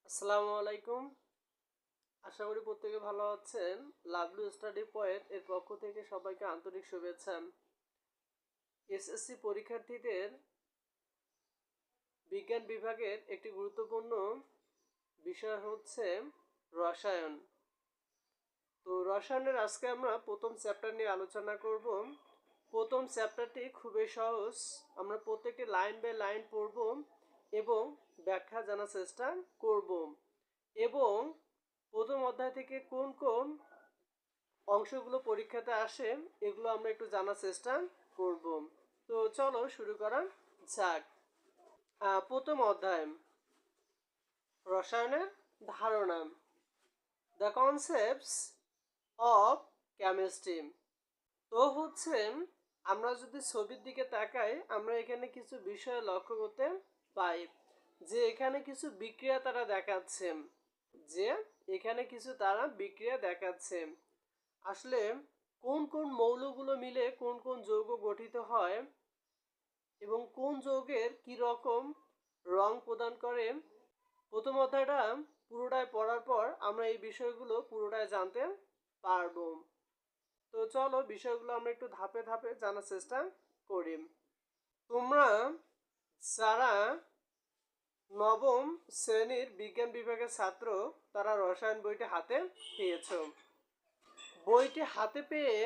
আসসালামু আলাইকুম। আশা করি প্রত্যেকে ভালো আছেন। লাভলু স্টাডি পয়েন্ট এর পক্ষ থেকে সবাইকে আন্তরিক শুভেচ্ছা। এসএসসি পরীক্ষার্থীদের বিজ্ঞান বিভাগের একটি গুরুত্বপূর্ণ বিষয় হচ্ছে রসায়ন। তো রসায়নের আজকে আমরা প্রথম চ্যাপ্টার নিয়ে আলোচনা করব। প্রথম চ্যাপ্টারটি খুবই সহজ। আমরা প্রত্যেকটি লাইন বাই লাইন পড়ব এবং ব্যাখ্যা জানার চেষ্টা করব এবং প্রথম অধ্যায় থেকে কোন কোন অংশগুলো পরীক্ষাতে আসে এগুলো আমরা একটু জানার চেষ্টা করব। তো চলো শুরু করা যাক। প্রথম অধ্যায়, রসায়নের ধারণা, দ্য কনসেপ্টস অফ কেমিস্ট্রি। তো হচ্ছে আমরা যদি ছবির দিকে তাকাই আমরা এখানে কিছু বিষয় লক্ষ্য করতে পাই যে এখানে কিছু বিক্রিয়া তারা দেখাচ্ছে, যে এখানে কিছু তারা বিক্রিয়া দেখাচ্ছে। আসলে কোন কোন মৌলগুলো মিলে কোন কোন যৌগ গঠিত হয় এবং কোন যৌগের কি রকম রং প্রদান করে, প্রথম অধ্যায়টা পুরোটাই পড়ার পর আমরা এই বিষয়গুলো পুরোটাই জানতে পারবো। তো চলো বিষয়গুলো আমরা একটু ধাপে ধাপে জানার চেষ্টা করি। তোমরা যারা নবম শ্রেণীর বিজ্ঞান বিভাগের ছাত্র তারা রসায়ন বইটি হাতে পেয়েছ। বইটি হাতে পেয়ে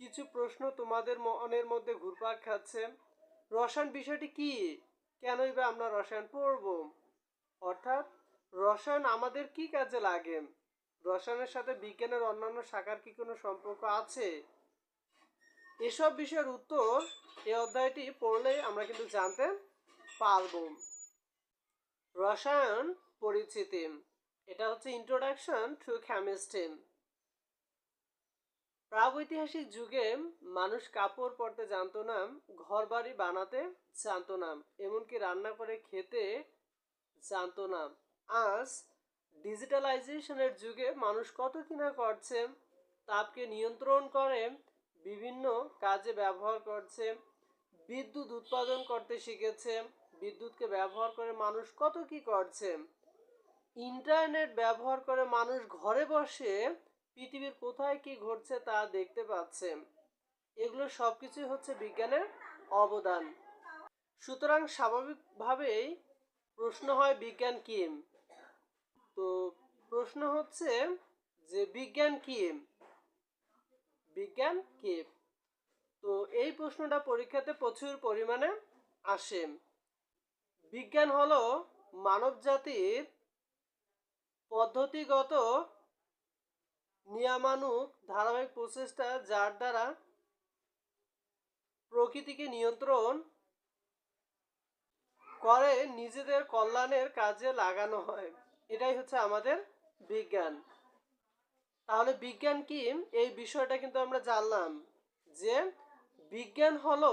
কিছু প্রশ্ন তোমাদের মনের মধ্যে ঘুরপাক খাচ্ছে। রসায়ন বিষয়টি কি, কেনই বা আমরা রসায়ন পড়ব, অর্থাৎ রসায়ন আমাদের কি কাজে লাগে, রসায়নের সাথে বিজ্ঞানের অন্যান্য শাখার কি কোনো সম্পর্ক আছে, এসব বিষয়ের উত্তর এই অধ্যায়টি পড়লেই আমরা কিন্তু জানতে পারব। রসায়ন পরিচিতি, এটা হচ্ছে ইন্ট্রোডাকশন টু কেমিস্ট্রি। প্রাগৈতিহাসিক যুগে মানুষ কাপড় পরতে জানতো না, ঘর বাড়ি বানাতে জানতো না, এমনকি রান্না করে খেতে জানতো না। আজ ডিজিটালাইজেশনের যুগে মানুষ কত কিনা করছে, তাপকে নিয়ন্ত্রণ করে বিভিন্ন কাজে ব্যবহার করছে, বিদ্যুৎ উৎপাদন করতে শিখেছে, বিদ্যুৎকে ব্যবহার করে মানুষ কত কি করছে, ইন্টারনেট ব্যবহার করে মানুষ ঘরে বসে পৃথিবীর কোথায় কি ঘটছে তা দেখতে পাচ্ছে। এগুলো সব কিছুই হচ্ছে বিজ্ঞানের অবদান। সুতরাং স্বাভাবিকভাবেই প্রশ্ন হয় বিজ্ঞান কি। তো প্রশ্ন হচ্ছে যে বিজ্ঞান কি, বিজ্ঞান কি। তো এই প্রশ্নটা পরীক্ষাতে প্রচুর পরিমাণে আসে। বিজ্ঞান হলো মানব জাতির পদ্ধতিগত নিয়ামানুক ধারাবাহিক প্রচেষ্টা যার দ্বারা প্রকৃতিকে নিয়ন্ত্রণ করে নিজেদের কল্যাণের কাজে লাগানো হয়, এটাই হচ্ছে আমাদের বিজ্ঞান। তাহলে বিজ্ঞান কি এই বিষয়টা কিন্তু আমরা জানলাম যে বিজ্ঞান হলো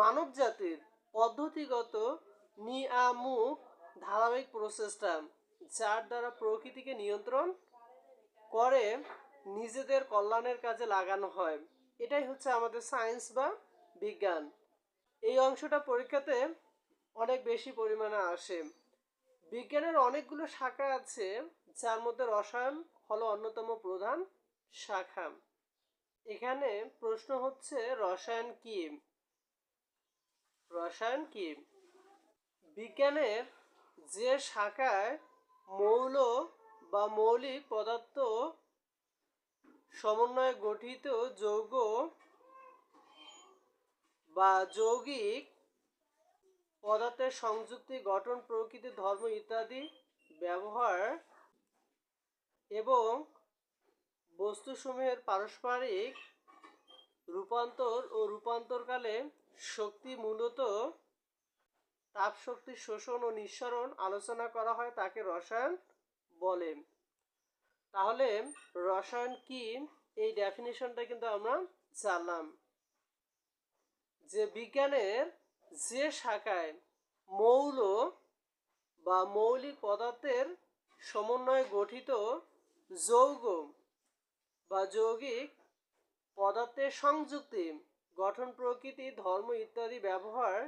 মানব জাতির পদ্ধতিগত নিয়ামক ধারাবাহিক প্রচেষ্টা যার দ্বারা প্রকৃতিকে নিয়ন্ত্রণ করে নিজেদের কল্যাণের কাজে লাগানো হয়, এটাই হচ্ছে আমাদের সায়েন্স বা বিজ্ঞান। এই অংশটা পরীক্ষাতে অনেক বেশি পরিমাণে আসে। বিজ্ঞানের অনেকগুলো শাখা আছে যার মধ্যে রসায়ন হলো অন্যতম প্রধান শাখা। এখানে প্রশ্ন হচ্ছে রসায়ন কি। রসায়ন কি বিজ্ঞানের যে শাখায় মৌল বা মৌলিক পদার্থ সমন্বয়ে গঠিত যৌগ বা যৌগিক পদার্থের সংযুক্তি গঠন প্রকৃতি ধর্ম ইত্যাদি ব্যবহার এবং বস্তুসমূহের পারস্পরিক রূপান্তর ও রূপান্তরকালে শক্তি মূলত তাপ শক্তি শোষণ ও নিঃসরণ আলোচনা করা হয় তাকে রসায়ন বলে। তাহলে রসায়ন কি এই ডেফিনিশনটা কিন্তু আমরা জানলাম যে বিজ্ঞানের যে শাখায় মৌল বা মৌলিক পদার্থের সমন্বয়ে গঠিত যৌগ বা যৌগিক পদার্থের সংযুক্তি গঠন প্রকৃতি ধর্ম ইত্যাদি ব্যবহার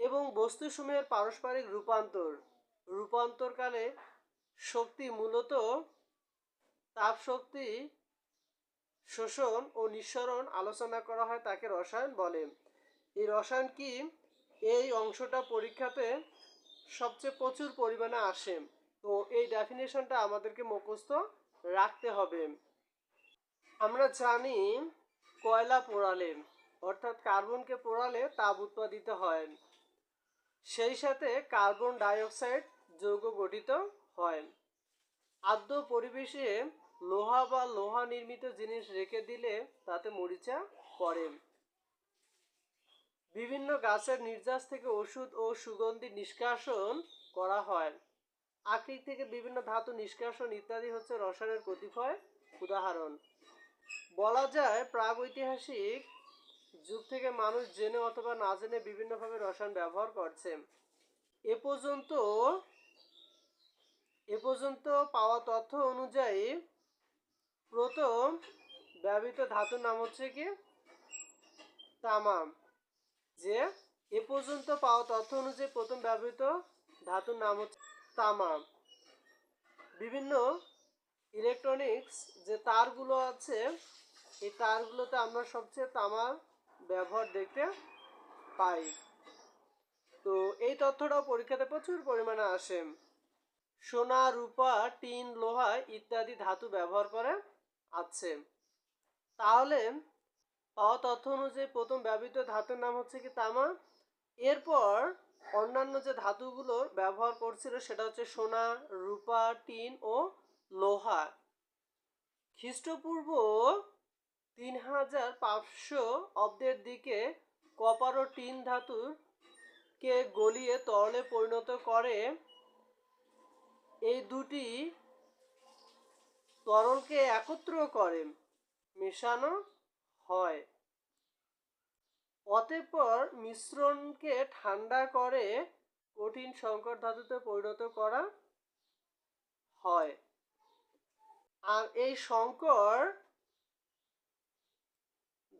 এবং বস্তুসমূহের পারস্পরিক রূপান্তরকালে শক্তি মূলত তাপ শক্তি শোষণ ও নিঃসরণ আলোচনা করা হয় তাকে রসায়ন বলে। এই রসায়ন কি, এই অংশটা পরীক্ষাতে সবচেয়ে প্রচুর পরিমাণে আসে। তো এই ডেফিনেশনটা আমাদেরকে মুখস্থ রাখতে হবে। আমরা জানি কয়লা পোড়ালে অর্থাৎ কার্বনকে পোড়ালে তাপ উৎপাদিত হয়, সেই সাথে কার্বন ডাইঅক্সাইড যৌগ গঠিত হয়। আদ্য পরিবেশে লোহা বা লোহা নির্মিত জিনিস রেখে দিলে তাতে মরিচা পড়ে। বিভিন্ন গাছের নির্যাস থেকে ওষুধ ও সুগন্ধি নিষ্কাশন করা হয়। আকরিক থেকে বিভিন্ন ধাতু নিষ্কাশন ইত্যাদি হচ্ছে রসায়নের কতিপয় উদাহরণ। বলা যায় প্রাগৈতিহাসিক যুগ থেকে মানুষ জেনে অথবা না জেনে বিভিন্নভাবে রসায়ন ব্যবহার করছে। এ পর্যন্ত পাওয়া তথ্য অনুযায়ী প্রথম ব্যবহৃত ধাতুর নাম হচ্ছে কি তামা। যে এ পর্যন্ত পাওয়া তথ্য অনুযায়ী প্রথম ব্যবহৃত ধাতুর নাম হচ্ছে তামা। বিভিন্ন ইলেকট্রনিক্স যে তারগুলো আছে, এই তারগুলোতে আমরা সবচেয়ে তামার ব্যবহার দেখতে পাই। তো এই তথ্যটাও পরীক্ষাতে প্রচুর পরিমাণে আসে। সোনা, রূপা, টিন, লোহা ইত্যাদি ধাতু ব্যবহার করে আছে। তাহলে পাওয়া তথ্য অনুযায়ী প্রথম ব্যবহৃত ধাতুর নাম হচ্ছে কি তামা। এরপর অন্যান্য যে ধাতুগুলোর ব্যবহার করছিল সেটা হচ্ছে সোনা, রূপা, টিন ও লোহা। খ্রিস্টপূর্ব 3500 অব্দের দিকে কপার ও টিন ধাতুকে গলিয়ে তরলে পরিণত করে এই দুটি তরলকে একত্র করে মেশানো হয়। অতঃপর মিশ্রণকে ঠান্ডা করে কঠিন সংকর ধাতুতে পরিণত করা হয়। আর এই সংকর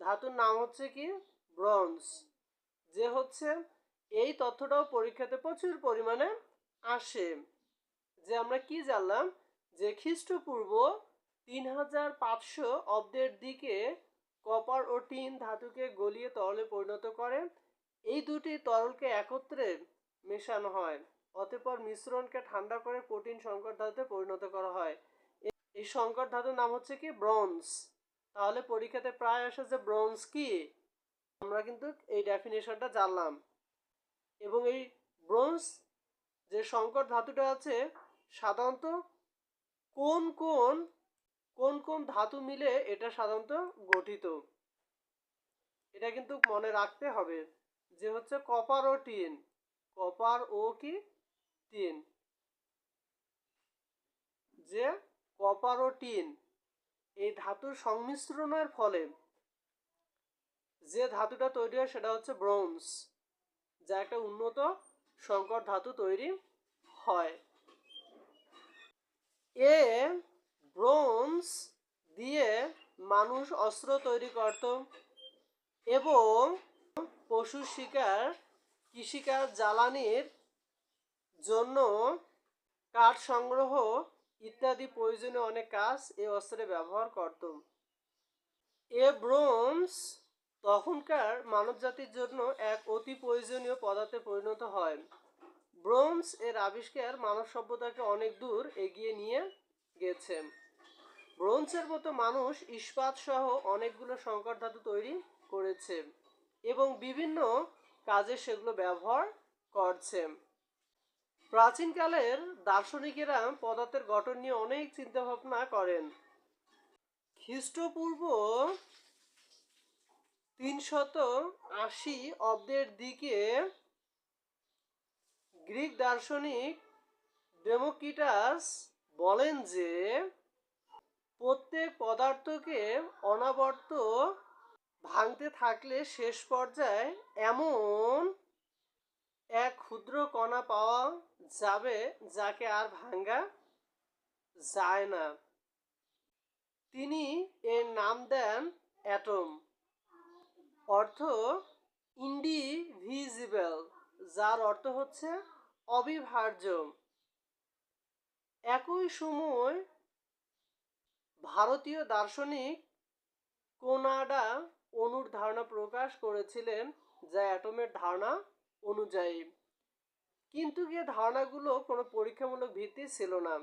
ধাতুর নাম হচ্ছে কি ব্রোঞ্জ। যে হচ্ছে এই তথ্যটাও পরীক্ষাতে প্রচুর পরিমাণে আসে। যে আমরা কি জানলাম যে খ্রিস্টপূর্ব 3500 অব্দের দিকে কপার ও টিন ধাতুকে গলিয়ে তরলে পরিণত করে এই দুটি তরলকে একত্রে মেশানো হয়। অতঃপর মিশ্রণকে ঠান্ডা করে কঠিন সংকর ধাতুতে পরিণত করা হয়। এই সংকর ধাতুর নাম হচ্ছে কি ব্রোঞ্জ। তাহলে পরীক্ষাতে প্রায় আসে যে ব্রোঞ্জ কি, আমরা কিন্তু এই ডেফিনেশনটা জানলাম। এবং এই ব্রোঞ্জ যে সংকর ধাতুটা আছে সাধারণত কোন কোন কোন কোন ধাতু মিলে এটা সাধারণত গঠিত, এটা কিন্তু মনে রাখতে হবে। যে হচ্ছে কপার ও টিন, কপার ও কি টিন, যে কপার ও টিন এই ধাতুর সংমিশ্রণের ফলে যে ধাতুটা তৈরি হয় সেটা হচ্ছে ব্রোঞ্জ, যা একটা উন্নত সংকর ধাতু তৈরি হয়। এ ব্রোঞ্জ দিয়ে মানুষ অস্ত্র তৈরি করত এবং পশু শিকার, কৃষিকাজ, জ্বালানির জন্য কাঠ সংগ্রহ ইত্যাদি প্রয়োজনীয় অনেক কাজ এই অস্ত্রে ব্যবহার করত। এ ব্রোঞ্জ তখনকার মানবজাতির জন্য এক অতি প্রয়োজনীয় পদার্থে পরিণত হয়। ব্রোঞ্জ এর আবিষ্কার মানব সভ্যতাকে অনেক দূর এগিয়ে নিয়ে গেছে। ব্রোঞ্জের মতো মানুষ ইস্পাত সহ অনেকগুলো সংকর ধাতু তৈরি করেছে এবং বিভিন্ন কাজে সেগুলো ব্যবহার করছে। প্রাচীনকালের দার্শনিকেরা পদার্থের গঠন নিয়ে অনেক চিন্তা ভাবনা করেন। খ্রিস্টপূর্ব 380 অব্দের দিকে গ্রিক দার্শনিক ডেমোক্রিটাস বলেন যে প্রত্যেক পদার্থকে অনাবর্ত ভাঙতে থাকলে শেষ পর্যায়ে এমন এক ক্ষুদ্র কণা পাওয়া যাবে যাকে আর ভাঙা যায় না। তিনি এর নাম দেন অ্যাটম, অর্থ ইনডিভিজিবল, যার অর্থ হচ্ছে অবিভাজ্য। একই সময় ভারতীয় দার্শনিক কোনাডা অণুর ধারণা প্রকাশ করেছিলেন, যা অ্যাটমের ধারণা অনুযায়ী। কিন্তু এই ধারণাগুলো কোনো পরীক্ষামূলক ভিত্তি ছিল না।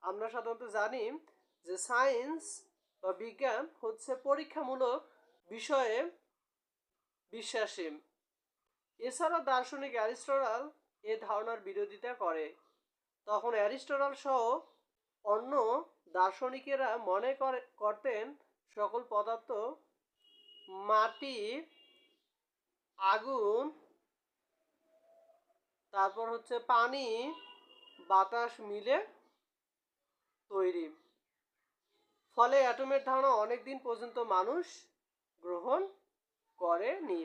আমরা সাধারণত জানি যে সায়েন্স বা বিজ্ঞান হচ্ছে পরীক্ষামূলক বিষয়ে বিশ্বাসী। এছাড়া দার্শনিক অ্যারিস্টটল এ ধারণার বিরোধিতা করে। তখন অ্যারিস্টটল সহ অন্য দার্শনিকেরা মনে করতেন সকল পদার্থ মাটি, আগুন, তারপর হচ্ছে পানি, বাতাস মিলে তৈরি। ফলে অ্যাটমের ধারণা অনেক দিন পর্যন্ত মানুষ গ্রহণ করেনি।